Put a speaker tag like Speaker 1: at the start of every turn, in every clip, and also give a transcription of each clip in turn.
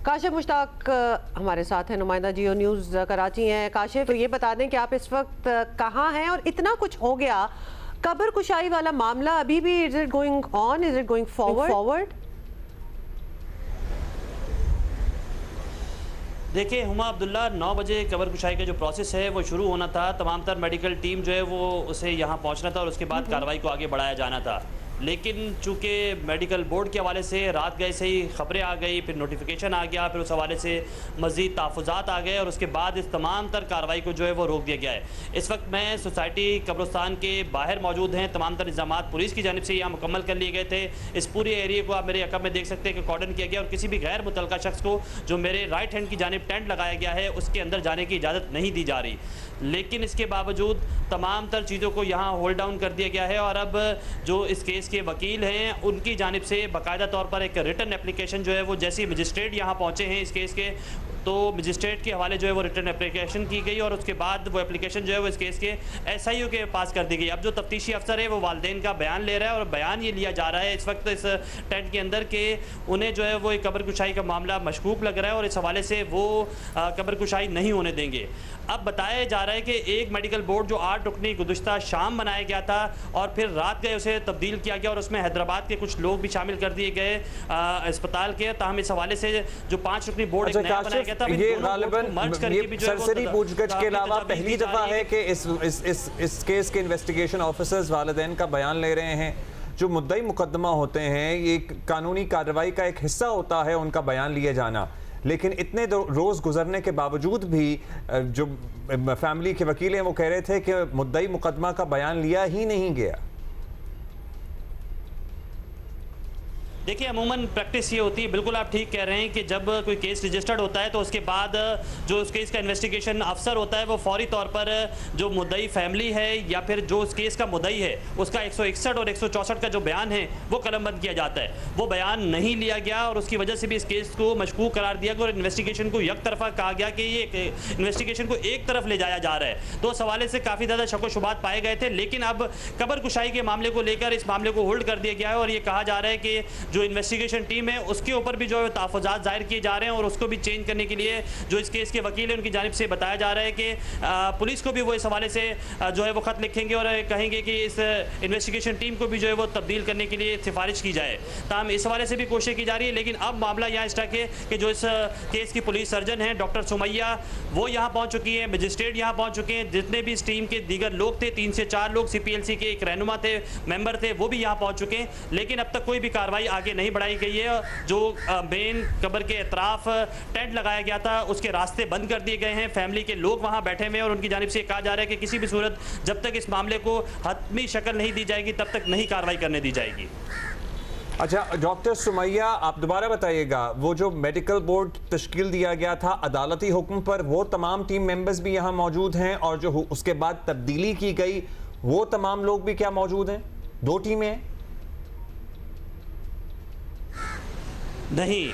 Speaker 1: काशिफ मुश्ताक हमारे साथ हैं, नुमाइंदा जियो न्यूज़ कराची हैं। काशिफ, तो ये बता दें कि आप इस वक्त कहाँ हैं और इतना कुछ हो गया, कब्र कुशाई वाला मामला अभी भी is it going on, is it going forward?
Speaker 2: देखिए हुमा अब्दुल्ला, 9 बजे कब्र कुशाई का जो प्रोसेस है वो शुरू होना था। तमाम तर मेडिकल टीम जो है वो उसे यहाँ पहुँचना था और उसके बाद कार्रवाई को आगे बढ़ाया जाना था। लेकिन चूँकि मेडिकल बोर्ड के हवाले से रात गए से ही ख़बरें आ गई, फिर नोटिफिकेशन आ गया, फिर उस हवाले से मज़ीद तहफ़्फ़ुज़ात आ गए और उसके बाद इस तमाम तर कार्रवाई को जो है वो रोक दिया गया है। इस वक्त मैं सोसाइटी कब्रिस्तान के बाहर मौजूद हैं। तमाम तर इंतज़ामात पुलिस की जानिब से यहाँ मुकम्मल कर लिए गए थे। इस पूरे एरिए को आप मेरे अकब में देख सकते हैं कि कॉर्डन किया गया और किसी भी गैर मुतल्लका शख्स को जो मेरे राइट हैंड की जानिब टेंट लगाया गया है उसके अंदर जाने की इजाज़त नहीं दी जा रही। लेकिन इसके बावजूद तमाम तर चीज़ों को यहाँ होल्ड डाउन कर दिया गया है और अब जो इस केस के वकील हैं उनकी जानिब से बाकायदा तौर पर एक रिटन एप्लीकेशन जो है वो जैसे मजिस्ट्रेट यहाँ पहुँचे हैं इस केस के, तो मजिस्ट्रेट के हवाले जो है वो रिटन एप्लीकेशन की गई और उसके बाद वो एप्लीकेशन जो है वो इस केस के SIO के पास कर दी गई। अब जो तफ्तीशी अफसर है वो वालिदैन का बयान ले रहा है और बयान ये लिया जा रहा है इस वक्त इस टेंट के अंदर के उन्हें जो है वो एक कब्र कुशाई का मामला मशकूक लग रहा है और इस हवाले से वो कब्र कुशाई नहीं होने देंगे। अब बताया जा रहा है कि एक मेडिकल बोर्ड जो 8 रुकनी गुज़िश्ता शाम बनाया गया था और फिर रात गए उसे तब्दील किया गया और उसमें हैदराबाद के कुछ लोग भी शामिल कर दिए गए अस्पताल के। ताहम इस हवाले से जो 5 रुकनी बोर्ड एक नया बनाया गया था,
Speaker 3: ये गालिबन सरसरी पूछगछ के अलावा पहली दफा है कि इस केस के इन्वेस्टिगेशन ऑफिसर्स वालिदैन का बयान ले रहे हैं। जो मुद्दई मुकदमा होते हैं ये कानूनी कार्रवाई का एक हिस्सा होता है उनका बयान लिए जाना, लेकिन इतने रोज़ गुजरने के बावजूद भी जो फैमिली के वकील हैं वो कह रहे थे कि मुद्दई मुकदमा का बयान लिया ही नहीं गया।
Speaker 2: देखिए अमूमन प्रैक्टिस ये होती है, बिल्कुल आप ठीक कह रहे हैं कि जब कोई केस रजिस्टर्ड होता है तो उसके बाद जो उस केस का इन्वेस्टिगेशन अफसर होता है वो फौरी तौर पर जो मुद्दई फैमिली है या फिर जो उस केस का मुद्दई है उसका 161 और 164 का जो बयान है वो कलमबंद किया जाता है। वो बयान नहीं लिया गया और उसकी वजह से भी इस केस को मशकूक करार दिया गया और इन्वेस्टिगेशन को एक तरफा कहा गया कि ये इन्वेस्टिगेशन को एक तरफ ले जाया जा रहा है। तो उस हवाले से काफ़ी ज़्यादा शक व शुबात पाए गए थे। लेकिन अब कब्र कुशाई के मामले को लेकर इस मामले को होल्ड कर दिया गया है और ये कहा जा रहा है कि जो इन्वेस्टिगेशन टीम है उसके ऊपर भी जो है तहफ़्फ़ुज़ात जाहिर किए जा रहे हैं और उसको भी चेंज करने के लिए जो इस केस के वकील हैं उनकी जानिब से बताया जा रहा है कि पुलिस को भी वो इस हवाले से जो है वो ख़त लिखेंगे और कहेंगे कि इस इन्वेस्टिगेशन टीम को भी जो है वो तब्दील करने के लिए सिफारिश की जाए। ताहम इस हवाले से भी कोशिश की जा रही है। लेकिन अब मामला यहाँ इस तरह कि जो इस केस की पुलिस सर्जन हैं डॉक्टर सुमैया वो यहाँ पहुँच चुकी हैं, मजिस्ट्रेट यहाँ पहुँच चुके हैं, जितने भी इस टीम के दीगर लोग थे 3 से 4 लोग CPLC के एक रहनुमा थे, मेंबर थे, वो भी यहाँ पहुँच चुके हैं। लेकिन अब तक कोई भी कार्रवाई आगे नहीं बढ़ाई गई है। जो मेन कब्र के एतराफ टेंट लगाया गया था उसके रास्ते बंद कर दिए गए हैं। फैमिली के लोग वहां बैठे हुए हैं और उनकी जानिब से कहा जा रहा है कि किसी भी सूरत जब तक इस मामले को हतमी शक्ल नहीं दी जाएगी तब तक नहीं कार्रवाई करने दी जाएगी।
Speaker 3: अच्छा डॉक्टर सुमैया, आप दोबारा बताइएगा, वो जो मेडिकल बोर्ड तश्कील दिया गया था अदालती हुक्म पर, वो तमाम टीम मेंबर्स भी यहाँ मौजूद हैं और जो उसके बाद तब्दीली की गई वो तमाम लोग भी क्या मौजूद हैं? 2 टीमें हैं?
Speaker 2: नहीं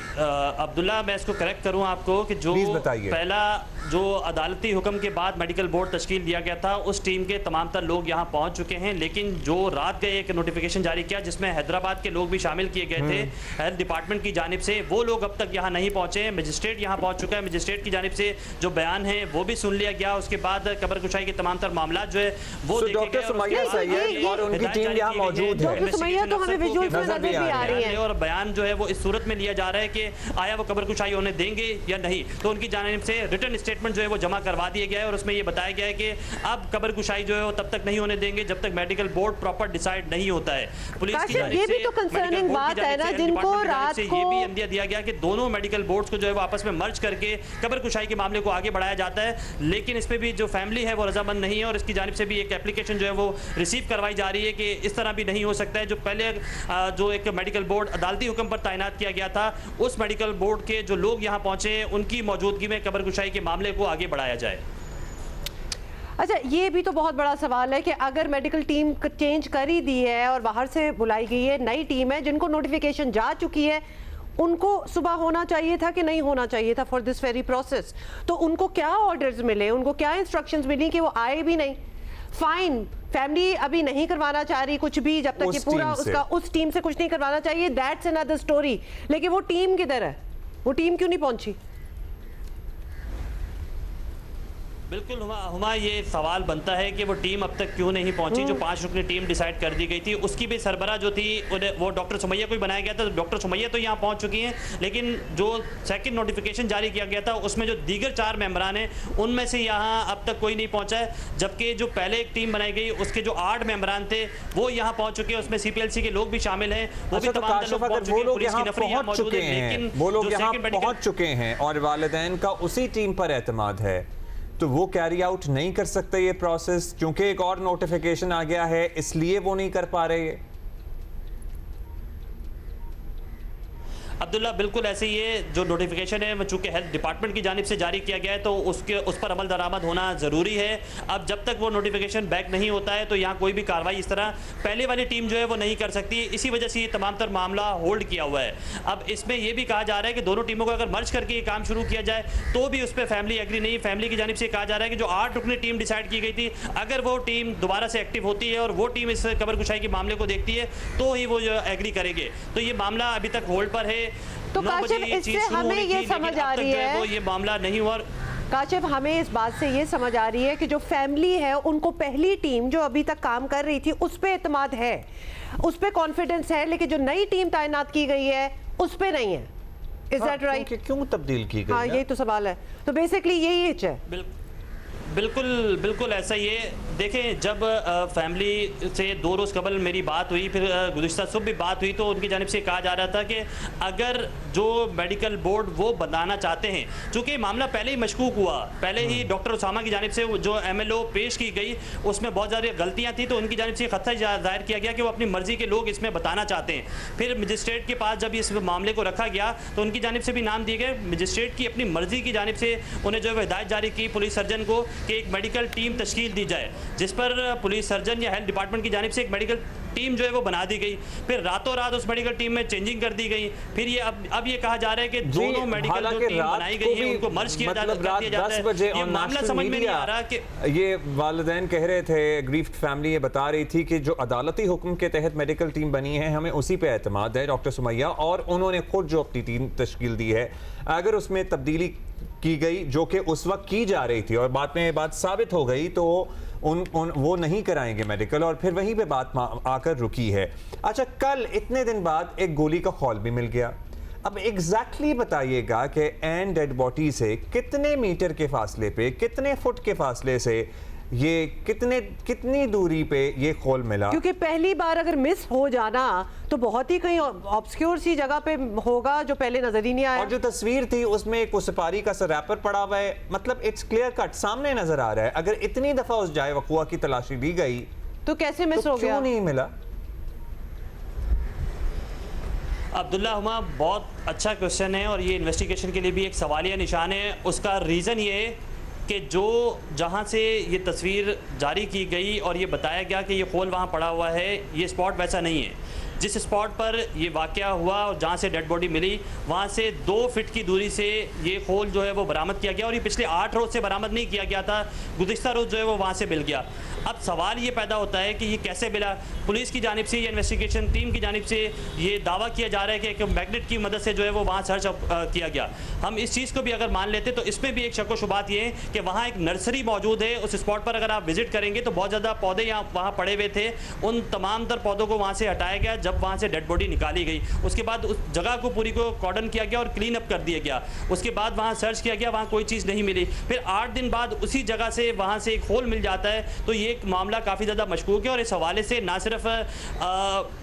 Speaker 2: अब्दुल्ला, मैं इसको करेक्ट करूं आपको कि जो पहला जो अदालती हुक्म के बाद मेडिकल बोर्ड तश्कील दिया गया था उस टीम के तमाम तर लोग यहां पहुंच चुके हैं। लेकिन जो रात गए एक नोटिफिकेशन जारी किया जिसमें हैदराबाद के लोग भी शामिल किए गए थे हेल्थ डिपार्टमेंट की जानिब से, वो लोग अब तक यहां नहीं पहुंचे हैं। मजिस्ट्रेट यहां पहुंच चुका है, मजिस्ट्रेट की जानिब से जो बयान है वो भी सुन लिया गया। उसके बाद कब्र कुशाई के तमाम तर मामला जो है वो और बयान जो है वो इस सूरत में लिया जा रहा है कि आया वो कब्र कुशाई होने देंगे या नहीं। तो उनकी जानिब से रिटन स्टेटमेंट जो है वो जमा करवा दिया गया है और उसमें ये बताया गया है कि अब कब्र कुशाई जो है वो तब तक नहीं होने देंगे जब तक मेडिकल बोर्ड प्रॉपर डिसाइड नहीं होता है। पुलिस की जानिब से तो कंसर्निंग बात है ना, जिनको रात को ये भी अंदिया दिया गया कि दोनों मेडिकल बोर्ड्स को जो है वो आपस में मर्ज करके कब्र कुशाई के मामले को आगे बढ़ाया जाता है। लेकिन इस पे भी जो फैमिली है वो रजामंद नहीं है और इसकी जानिब से भी एक एप्लीकेशन जो है वो रिसीव करवाई जा रही है कि इस तरह भी नहीं हो सकता है। जो पहले जो एक मेडिकल बोर्ड अदालती हुक्म पर तैनात किया गया था उस मेडिकल बोर्ड के जो लोग यहां पहुंचे उनकी मौजूदगी में कब्र कुशाई के मामले को आगे बढ़ाया जाए।
Speaker 1: अच्छा, ये भी तो बहुत बड़ा सवाल है कि अगर मेडिकल टीम चेंज कर ही दी है और बाहर से बुलाई गई है, नई टीम है जिनको नोटिफिकेशन जा चुकी है, उनको सुबह होना चाहिए था कि नहीं होना चाहिए था फॉर दिस वेरी प्रोसेस? तो उनको क्या ऑर्डर्स मिले, उनको क्या इंस्ट्रक्शंस मिली कि वो आए भी नहीं? फाइन, फैमिली अभी नहीं करवाना चाह रही कुछ भी जब तक कि पूरा उसका उस टीम से कुछ नहीं करवाना चाहिए, दैट्स अनदर स्टोरी। लेकिन वो टीम किधर है? वो टीम क्यों नहीं पहुंची?
Speaker 2: बिल्कुल हुमा, ये सवाल बनता है कि वो टीम अब तक क्यों नहीं पहुंची। जो 5 रुकनी टीम डिसाइड कर दी गई थी उसकी भी सरबराह जो थी वो डॉक्टर सुमैया को ही बनाया गया था। डॉक्टर सुमैया तो यहाँ पहुंच चुकी हैं, लेकिन जो सेकंड नोटिफिकेशन जारी किया गया था उसमें जो दीगर 4 मेंबरान हैं उनमें से यहाँ अब तक कोई नहीं पहुंचा है। जबकि जो पहले एक टीम बनाई गई उसके जो 8 मेंबरान थे वो यहाँ पहुंच चुके हैं, उसमें CPLC के लोग भी शामिल हैं। वो भी तमाम लोग पहुंच चुके हैं, पुलिस की नफरी यहाँ मौजूद है, लेकिन
Speaker 3: वो लोग यहाँ
Speaker 2: जो
Speaker 3: पहुंच चुके हैं और वालिदैन का उसी टीम पर एतमाद है, तो वो कैरी आउट नहीं कर सकते ये प्रोसेस, क्योंकि एक और नोटिफिकेशन आ गया है इसलिए वो नहीं कर पा रहे।
Speaker 2: अब्दुल्ला बिल्कुल ऐसे ही है, जो नोटिफिकेशन है वो चूंकि हेल्थ डिपार्टमेंट की जानिब से जारी किया गया है तो उस पर अमल दरामद होना ज़रूरी है। अब जब तक वो नोटिफिकेशन बैक नहीं होता है तो यहाँ कोई भी कार्रवाई इस तरह पहले वाली टीम जो है वो नहीं कर सकती। इसी वजह से ये तमाम तर मामला होल्ड किया हुआ है। अब इसमें यह भी कहा जा रहा है कि दोनों टीमों को अगर मर्ज करके ये काम शुरू किया जाए तो भी उस पर फैमिली एग्री नहीं। फैमिली की जानिब से कहा जा रहा है कि जो 8 रुकनी टीम डिसाइड की गई थी, अगर वो टीम दोबारा से एक्टिव होती है और वो टीम इस कबर कुशाई के मामले को देखती है तो ही वो एग्री करेंगे। तो ये मामला अभी तक होल्ड पर है।
Speaker 1: तो काशिफ, इससे हमें ये समझ आ रही है,
Speaker 2: वो ये मामला नहीं हुआ।
Speaker 1: काशिफ, हमें इस बात से ये समझ आ रही है कि जो फैमिली है उनको पहली टीम जो अभी तक काम कर रही थी उस पे एतमाद है, उस पे कॉन्फिडेंस है, लेकिन जो नई टीम तैनात की गई है उस पे नहीं है। Is that right?
Speaker 3: क्यों तब्दील की गई?
Speaker 1: हाँ, यही तो सवाल है। तो बेसिकली यही है।
Speaker 2: बिल्कुल ऐसा ही है। देखें, जब फैमिली से 2 रोज़ कबल मेरी बात हुई, फिर गुज़िश्ता सुबह भी बात हुई, तो उनकी जानिब से कहा जा रहा था कि अगर जो मेडिकल बोर्ड वो बनाना चाहते हैं, चूँकि मामला पहले ही मशकूक हुआ, पहले ही डॉक्टर उसामा की जानिब से जो MLO पेश की गई उसमें बहुत ज़्यादा गलतियाँ थी, तो उनकी जानिब से खतरा जाहिर किया गया कि वो अपनी मर्ज़ी के लोग इसमें बताना चाहते हैं। फिर मजिस्ट्रेट के पास जब इस मामले को रखा गया तो उनकी जानिब से भी नाम दिए गए। मजिस्ट्रेट की अपनी मर्ज़ी की जानिब से उन्हें जो है हिदायत जारी की पुलिस सर्जन को कि एक मेडिकल टीम तश्कील दी जाए, जिस पर पुलिस सर्जन या हेल्थ डिपार्टमेंट की जानिब से एक मेडिकल टीम जो है वो बना दी गई। फिर रातों रात उस मेडिकल टीम में चेंजिंग कर दी गई। फिर ये अब ये कहा जा रहा है कि दोनों मेडिकल जो टीम बनाई गई है उनको मर्ज किया जाता है। ये मामला समझ में नहीं आ रहा कि
Speaker 3: ये वालिदैन कह रहे थे, ग्रीफ्ड फैमिली ये बता रही थी कि जो अदालती हुक्म के तहत मेडिकल टीम बनी है हमें उसी पे एतमाद है डॉक्टर सुमैया, और उन्होंने खुद जो अपनी टीम तश्कील दी है, अगर उसमें तब्दीली की गई जो कि उस वक्त की जा रही थी और बाद में ये बात साबित हो गई तो वो नहीं कराएंगे मेडिकल, और फिर वहीं पे बात आकर रुकी है। अच्छा, कल इतने दिन बाद एक गोली का खौल भी मिल गया। अब एग्जैक्टली बताइएगा कि एन डेड बॉडी से कितने मीटर के फासले पे, कितने फुट के फासले से, ये कितनी दूरी पे ये खोल मिला? क्योंकि
Speaker 1: पहली बार अगर मिस हो जाना तो बहुत ही कहीं ऑब्स्क्योर सी जगह पे होगा जो पहले नजर ही नहीं आया।
Speaker 3: और जो तस्वीर थी उसमें एक सुपारी का रैपर पड़ा हुआ है, मतलब इट्स क्लियर कट सामने नजर आ रहा है। अगर इतनी दफा उस जाए वक़ुआ की तलाशी दी गई
Speaker 1: तो कैसे मिस हो गया?
Speaker 3: क्यों नहीं मिला?
Speaker 2: अब्दुल्ला हुमा, बहुत अच्छा क्वेश्चन है और ये इन्वेस्टिगेशन के लिए भी एक सवालिया निशान है। उसका रीज़न ये है कि जो जहाँ से ये तस्वीर जारी की गई और ये बताया गया कि ये खोल वहाँ पड़ा हुआ है, ये स्पॉट वैसा नहीं है। जिस स्पॉट पर ये वाक़या हुआ और जहाँ से डेड बॉडी मिली वहाँ से 2 फीट की दूरी से ये खोल जो है वो बरामद किया गया, और ये पिछले 8 रोज़ से बरामद नहीं किया गया था, गुज़िश्ता रोज़ जो है वो वहाँ से मिल गया। अब सवाल ये पैदा होता है कि ये कैसे मिला। पुलिस की जानिब से या इन्वेस्टिगेशन टीम की जानिब से ये दावा किया जा रहा है कि एक मैग्नेट की मदद से जो है वो वहाँ सर्च किया गया। हम इस चीज़ को भी अगर मान लेते तो इसमें भी एक शक व शुबात ये है कि वहाँ एक नर्सरी मौजूद है। उस स्पॉट पर अगर आप विजिट करेंगे तो बहुत ज़्यादा पौधे यहाँ वहाँ पड़े हुए थे, उन तमाम तर पौधों को वहाँ से हटाया गया जब वहाँ से डेड बॉडी निकाली गई। उसके बाद उस जगह को पूरी को कॉर्डन किया गया और क्लीन अप कर दिया गया। उसके बाद वहाँ सर्च किया गया, वहाँ कोई चीज़ नहीं मिली। फिर 8 दिन बाद उसी जगह से वहाँ से एक होल मिल जाता है, तो ये एक मामला काफ़ी ज़्यादा मशकूक है। और इस हवाले से ना सिर्फ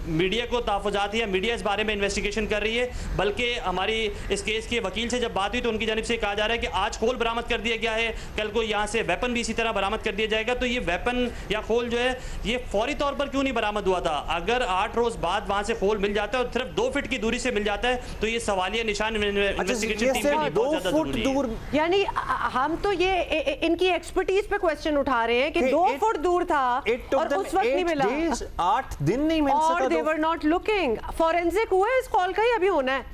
Speaker 2: मीडिया को तहफ़्फ़ुज़ात है या मीडिया इस बारे में इन्वेस्टिगेशन कर रही है, बल्कि हमारी इस केस के वकील से जब बात हुई तो उनकी जानिब से कहा जा रहा है कि आज खोल बरामद कर दिया गया है, कल को यहाँ से वेपन भी इसी तरह बरामद कर दिया जाएगा। तो ये वेपन या खोल जो है ये फौरी तौर पर क्यों नहीं बरामद हुआ था? अगर 8 रोज़ बाद वहाँ से खोल मिल जाता है और सिर्फ 2 फीट की दूरी से मिल जाता है तो ये सवालिया निशान इन्वेस्टिगेशन टीम के लिए बहुत ज़्यादा ज़रूरी है।
Speaker 1: यानी हम तो ये इनकी एक्सपर्टीज पे क्वेश्चन उठा रहे हैं कि 2 फुट दूर था और उस वक्त नहीं मिला,
Speaker 3: 8 दिन नहीं मिल सका,
Speaker 1: और दे वर नॉट लुकिंग। फॉरेंसिक हुआ इस कॉल का ही अभी होना है।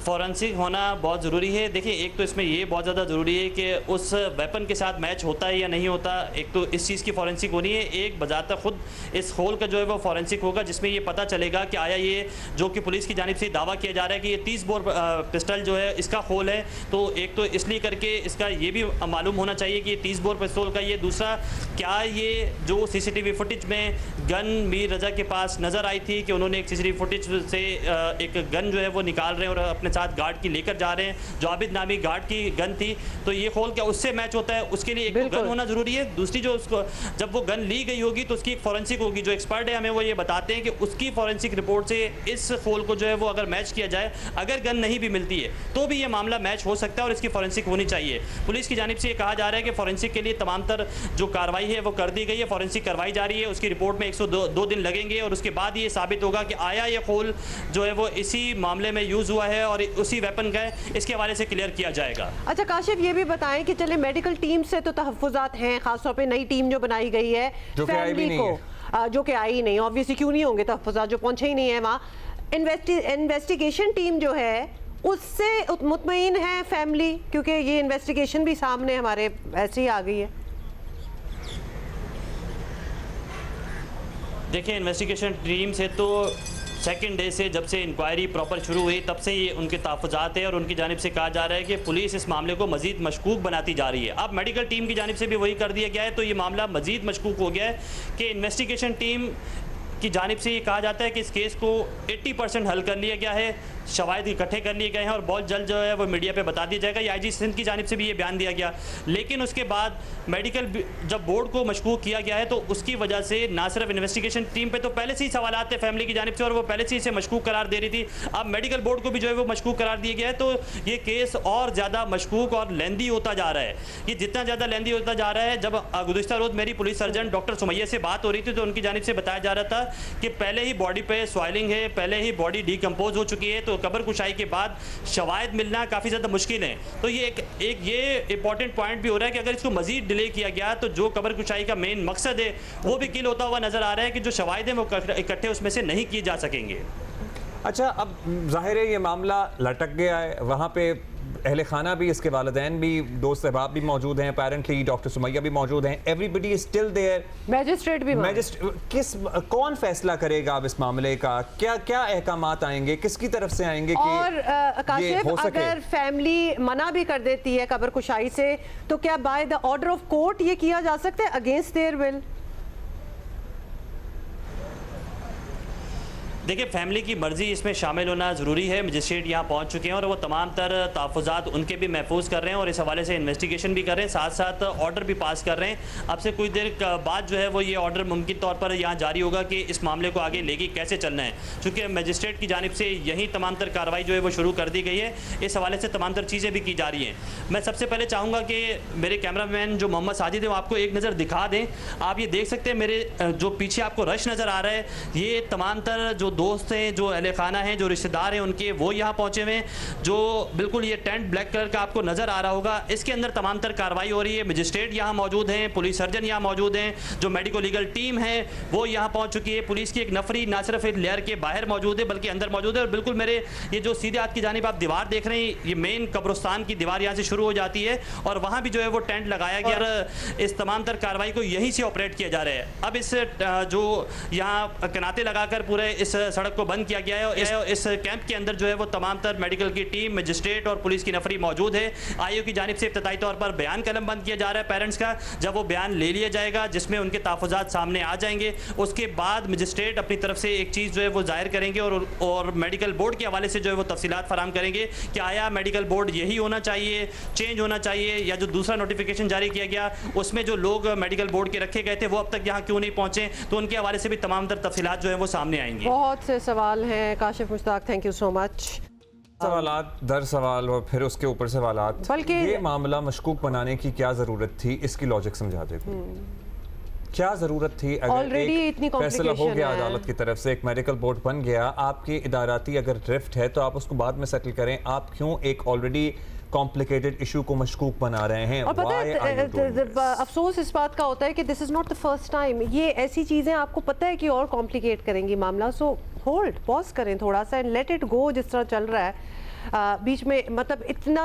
Speaker 2: फॉरेंसिक होना बहुत ज़रूरी है। देखिए, एक तो इसमें ये बहुत ज़्यादा ज़रूरी है कि उस वेपन के साथ मैच होता है या नहीं होता। एक तो इस चीज़ की फॉरेंसिक होनी है, एक बजाता खुद इस होल का जो है वो फॉरेंसिक होगा, जिसमें ये पता चलेगा कि आया ये जो कि पुलिस की जानिब से दावा किया जा रहा है कि ये 30 बोर पिस्टल जो है इसका होल है, तो एक तो इसलिए करके इसका ये भी मालूम होना चाहिए कि ये 30 बोर पिस्तौल का ये। दूसरा, क्या ये जो सीसीटीवी फुटेज में गन मीर रजा के पास नज़र आई थी कि उन्होंने एक सीसीटीवी फुटेज से एक गन जो है वो निकाल रहे हैं और अपने साथ गार्ड की लेकर जा रहे हैं, जो आबिद नामी गार्ड की गन थी, तो ये होल क्या उससे मैच होता है? उसके लिए एक गन होना जरूरी है। दूसरी, जो उसको जब वो गन ली गई होगी तो उसकी एक फॉरेंसिक होगी। जो एक्सपर्ट है हमें वो ये बताते हैं कि उसकी फॉरेंसिक रिपोर्ट से इस होल को जो है वो अगर मैच किया जाए, अगर गन नहीं भी मिलती है तो भी ये मामला मैच हो सकता है और इसकी फॉरेंसिक होनी चाहिए। पुलिस की जानिब से ये कहा जा रहा है कि फॉरेंसिक के लिए तमाम तर जो कार्रवाई है वो कर दी गई है, फॉरेंसिक करवाई जा रही है। उसकी रिपोर्ट में 102 दिन लगेंगे और उसके बाद ये साबित होगा कि आया ये होल जो है वो इसी मामले में यूज़ हुआ है और उसी वेपन का है, इसके हवाले से क्लियर किया जाएगा।
Speaker 1: अच्छा काशिफ, ये भी बताएं कि चले मेडिकल टीम से तो तहफ़्फ़ुज़ात हैं, खासतौर पे नई टीम जो बनाई गई है फैमिली को, जो कि आई नहीं, ऑब्वियसली क्यों नहीं होंगे तहफ़्फ़ुज़ात, जो पहुंचे ही नहीं है वहाँ। इन्वेस्टिगेशन टीम जो है उससे मुतमईन है फैमिली, क्योंकि ये इन्वेस्टिगेशन भी सामने हमारे ऐसे ही आ गई है।
Speaker 2: देखिए, इन्वेस्टिगेशन टीम से तो सेकंड डे से, जब से इंक्वायरी प्रॉपर शुरू हुई तब से ये उनके तहफ़्फ़ुज़ात है और उनकी जानिब से कहा जा रहा है कि पुलिस इस मामले को मज़ीद मशकूक बनाती जा रही है। अब मेडिकल टीम की जानिब से भी वही कर दिया गया है, तो ये मामला मज़ीद मशकूक हो गया है कि इन्वेस्टिगेशन टीम की जानिब से ये कहा जाता है कि इस केस को 80% हल कर लिया गया है, शवाहिद इकट्ठे कर लिए गए हैं और बहुत जल्द जो है वो मीडिया पे बता दिया जाएगा। आईजी सिंध की जानिब से भी ये बयान दिया गया। लेकिन उसके बाद मेडिकल जब बोर्ड को मशकूक किया गया है तो उसकी वजह से ना सिर्फ इन्वेस्टिगेशन टीम पे तो पहले से ही सवालात थे फैमिली की जानिब से और वो पहले से इसे मशकूक करार दे रही थी, अब मेडिकल बोर्ड को भी जो है वो मशकूक करार दिया गया है। तो ये केस और ज़्यादा मशकूक और लेंदी होता जा रहा है। ये जितना ज़्यादा लेंदी होता जा रहा है, जब गुज़िश्ता रोज़ मेरी पुलिस सर्जन डॉक्टर सुमैया से बात हो रही थी तो उनकी जानिब से बताया जा रहा था कि पहले ही बॉडी पे सॉइलिंग है, पहले ही बॉडी डिकम्पोज हो चुकी है, तो कब्र कुशाई के बाद शवाहिद मिलना काफ़ी ज़्यादा मुश्किल है। तो ये एक ये इंपॉर्टेंट पॉइंट भी हो रहा है कि अगर इसको मजीद डिले किया गया तो जो कब्र कुशाई का मेन मकसद है वो भी किल होता हुआ नजर आ रहा है कि जो शवाहिद हैं वो इकट्ठे उसमें से नहीं किए जा सकेंगे।
Speaker 3: अच्छा, अब जाहिर है ये मामला लटक गया है, वहाँ पे अहले खाना भी, इसके वालिदैन भी, दोस्त अहबाब भी मौजूद हैं, अपेरेंटली डॉक्टर सुमैया भी मौजूद हैं, everybody is still there,
Speaker 1: magistrate भी,
Speaker 3: कौन फैसला करेगा अब इस मामले का? क्या क्या अहकामात आएंगे, किसकी तरफ से आएंगे?
Speaker 1: और काशिफ, अगर फैमिली मना भी कर देती है कब्र कुशाई से तो क्या by the order of court ये किया जा सकता है अगेंस्ट देयर विल?
Speaker 2: देखिए, फैमिली की मर्ज़ी इसमें शामिल होना ज़रूरी है। मजिस्ट्रेट यहाँ पहुँच चुके हैं और वो तमाम तर तहफ़्फ़ुज़ात उनके भी महफूज कर रहे हैं और इस हवाले से इन्वेस्टिगेशन भी कर रहे हैं, साथ साथ ऑर्डर भी पास कर रहे हैं। अब से कुछ देर बाद जो है वो ये ऑर्डर मुमकिन तौर पर यहाँ जारी होगा कि इस मामले को आगे लेके कैसे चलना है, चूँकि मजिस्ट्रेट की जानिब से यही तमाम तर कार्रवाई जो है वो शुरू कर दी गई है। इस हवाले से तमाम तर चीज़ें भी की जा रही हैं। मैं सबसे पहले चाहूँगा कि मेरे कैमरामैन जो मोहम्मद साजिद है वो आपको एक नज़र दिखा दें। आप ये देख सकते हैं मेरे जो पीछे आपको रश नज़र आ रहा है, ये तमाम तर जो दोस्त हैं, जो अहले खाना हैं, जो रिश्तेदार हैं उनके, वो यहाँ पहुँचे हुए हैं। जो बिल्कुल ये टेंट ब्लैक कलर का आपको नज़र आ रहा होगा, इसके अंदर तमाम तर कार्रवाई हो रही है। मजिस्ट्रेट यहाँ मौजूद हैं, पुलिस सर्जन यहाँ मौजूद हैं, जो मेडिको लीगल टीम है वो यहाँ पहुँच चुकी है। पुलिस की एक नफरी ना सिर्फ एक लेयर के बाहर मौजूद है बल्कि अंदर मौजूद है। और बिल्कुल मेरे ये जो सीधे हाथ की जानिब आप दीवार देख रहे हैं, ये मेन कब्रिस्तान की दीवार यहाँ से शुरू हो जाती है और वहाँ भी जो है वो टेंट लगाया गया। इस तमाम तर कार्रवाई को यहीं से ऑपरेट किया जा रहा है। अब इस जो यहाँ कनाते लगाकर पूरे इस सड़क को बंद किया गया है। इस कैंप के अंदर जो है वो तमाम तर मेडिकल की टीम, मजिस्ट्रेट और पुलिस की नफरी मौजूद है। आईओ की जानिब से इब्तदाई तौर पर बयान कलम बंद किया जा रहा है पेरेंट्स का। जब वो बयान ले लिया जाएगा जिसमें उनके तहफ़्फ़ुज़ात सामने आ जाएंगे, उसके बाद मजिस्ट्रेट अपनी तरफ से एक चीज़ जो है वो जाहिर करेंगे और मेडिकल बोर्ड के हवाले से जो है वो तफसीलात फराम करेंगे कि आया मेडिकल बोर्ड यही होना चाहिए, चेंज होना चाहिए, या जो दूसरा नोटिफिकेशन जारी किया गया उसमें जो लोग मेडिकल बोर्ड के रखे गए थे वो अब तक यहाँ क्यों नहीं पहुँचे, तो उनके हवाले से भी तमाम तर तफसीलात जो है वो सामने आएंगी।
Speaker 1: बहुत से सवाल हैं Kashif Mushtaq, thank you so much.
Speaker 3: सवालात दर सवाल और फिर उसके ऊपर सवालात, बल्कि ये मामला मशकूक बनाने की क्या जरूरत थी, इसकी लॉजिक समझा देते। क्या जरूरत थी? अगर एक फैसला हो गया अदालत की तरफ से, एक मेडिकल बोर्ड बन गया, आपकी इदाराती अगर ड्रिफ्ट है तो आप उसको बाद में सेटल करें। आप क्यों एक ऑलरेडी कॉम्प्लिकेटेड इशू को मशकूक बना रहे हैं?
Speaker 1: और पता है अफसोस इस बात का होता है कि this is not the first time. ये ऐसी चीजें आपको पता है कि और कॉम्प्लिकेट करेंगी मामला। सो होल्ड, पॉज करें थोड़ा सा एंड लेट इट गो जिस तरह चल रहा है। बीच में मतलब इतना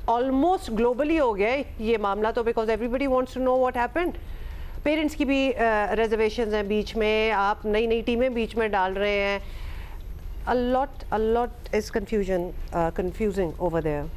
Speaker 1: ऑलमोस्ट ग्लोबली हो गया है ये मामला, तो because everybody wants to know what happened. Parents की भी रिजर्वेशंस हैं बीच में, आप नई नई टीमें बीच में डाल रहे हैं। a lot is confusing over there.